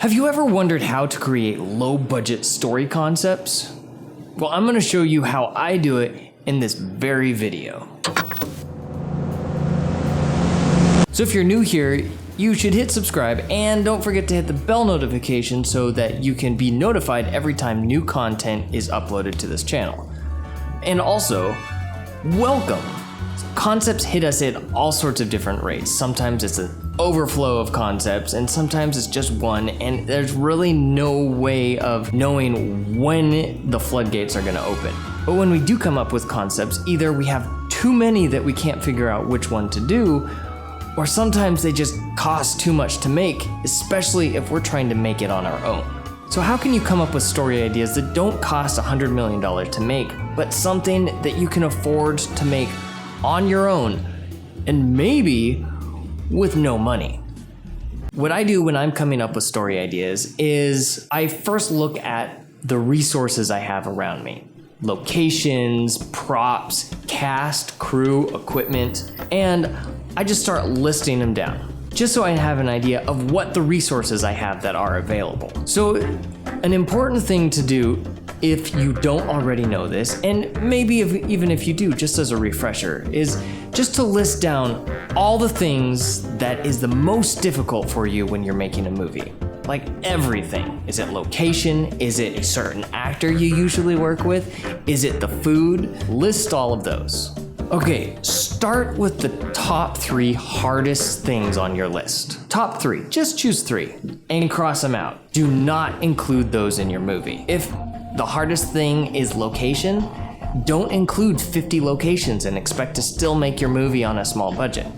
Have you ever wondered how to create low-budget story concepts? Well, I'm going to show you how I do it in this very video. So if you're new here, you should hit subscribe and don't forget to hit the bell notification so that you can be notified every time new content is uploaded to this channel. And also, welcome. Concepts hit us at all sorts of different rates. Sometimes it's an overflow of concepts and sometimes it's just one, and there's really no way of knowing when the floodgates are gonna open. But when we do come up with concepts, either we have too many that we can't figure out which one to do, or sometimes they just cost too much to make, especially if we're trying to make it on our own. So how can you come up with story ideas that don't cost $100 million to make, but something that you can afford to make on your own, and maybe with no money? What I do when I'm coming up with story ideas is I first look at the resources I have around me. Locations, props, cast, crew, equipment, and I just start listing them down, just so I have an idea of what the resources I have that are available. So an important thing to do, if you don't already know this, and maybe even if you do, just as a refresher, is just to list down all the things that is the most difficult for you when you're making a movie. Like everything. Is it location? Is it a certain actor you usually work with? Is it the food? List all of those. Okay, start with the top 3 hardest things on your list. Top 3, just choose 3 and cross them out. Do not include those in your movie. If the hardest thing is location, don't include 50 locations and expect to still make your movie on a small budget.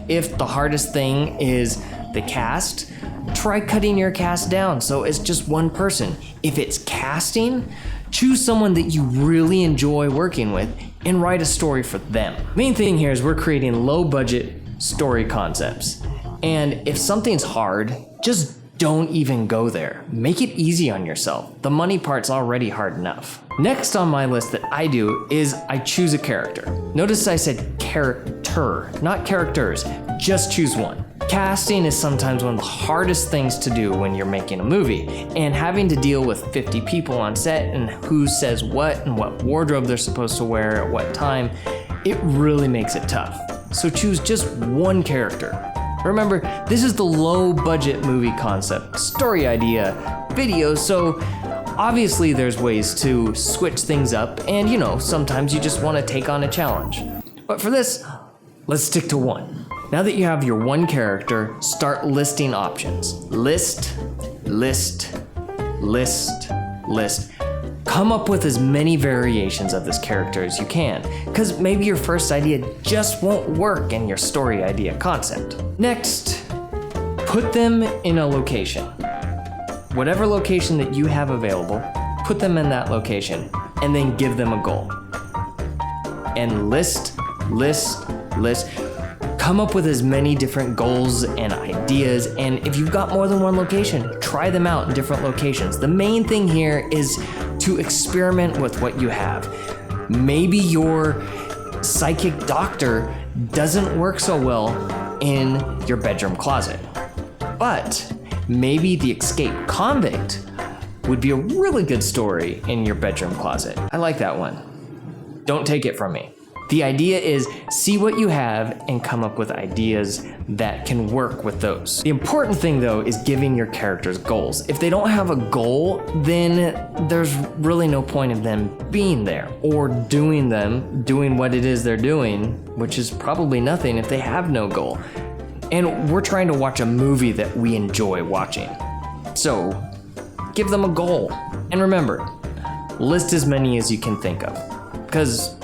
If the hardest thing is the cast, try cutting your cast down so it's just one person. If it's casting, choose someone that you really enjoy working with and write a story for them. Main thing here is we're creating low budget story concepts. And if something's hard, just don't even go there. Make it easy on yourself. The money part's already hard enough. Next on my list that I do is I choose a character. Notice I said character, not characters. Just choose one. Casting is sometimes one of the hardest things to do when you're making a movie, and having to deal with 50 people on set and who says what and what wardrobe they're supposed to wear at what time, it really makes it tough. So choose just one character. Remember, this is the low budget movie concept, story idea, video, so obviously there's ways to switch things up, and sometimes you just want to take on a challenge. But for this, let's stick to one. Now that you have your one character, start listing options. List, list, list, list. Come up with as many variations of this character as you can, because maybe your first idea just won't work in your story idea concept. Next, put them in a location. Whatever location that you have available, put them in that location, and then give them a goal. And list, list, list. Come up with as many different goals and ideas, and if you've got more than one location, try them out in different locations. The main thing here is to experiment with what you have. Maybe your psychic doctor doesn't work so well in your bedroom closet, but maybe the escaped convict would be a really good story in your bedroom closet. I like that one. Don't take it from me. The idea is see what you have and come up with ideas that can work with those. The important thing though is giving your characters goals. If they don't have a goal, then there's really no point in them being there or doing what it is they're doing, which is probably nothing if they have no goal. And we're trying to watch a movie that we enjoy watching. So give them a goal. And remember, list as many as you can think of, because,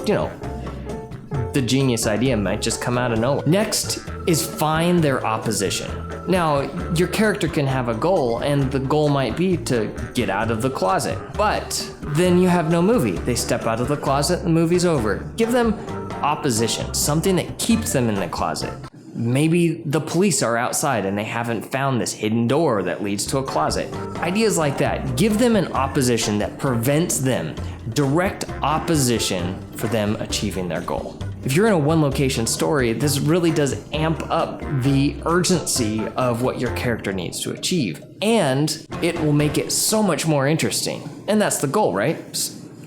the genius idea might just come out of nowhere. Next is find their opposition. Now, your character can have a goal, and the goal might be to get out of the closet, but then you have no movie. They step out of the closet, the movie's over. Give them opposition, something that keeps them in the closet. Maybe the police are outside and they haven't found this hidden door that leads to a closet. Ideas like that. Give them an opposition that prevents them. Direct opposition for them achieving their goal. If you're in a one location story, this really does amp up the urgency of what your character needs to achieve. And it will make it so much more interesting. And that's the goal, right?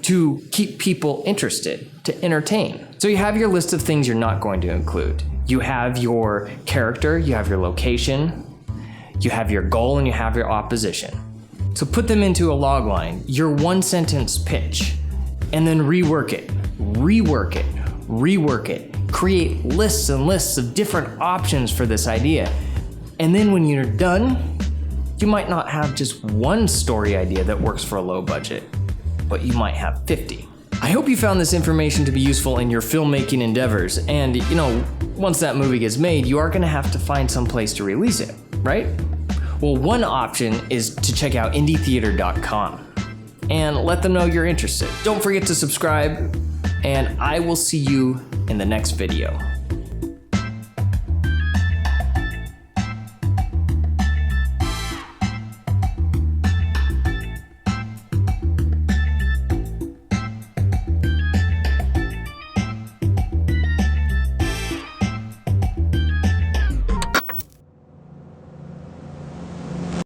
To keep people interested, to entertain. So you have your list of things you're not going to include. You have your character, you have your location, you have your goal, and you have your opposition. So put them into a log line, your one sentence pitch, and then rework it, rework it, rework it. Create lists and lists of different options for this idea. And then when you're done, you might not have just one story idea that works for a low budget, but you might have 50. I hope you found this information to be useful in your filmmaking endeavors. And once that movie gets made, you are gonna have to find some place to release it, right? Well, one option is to check out indietheater.com and let them know you're interested. Don't forget to subscribe, and I will see you in the next video.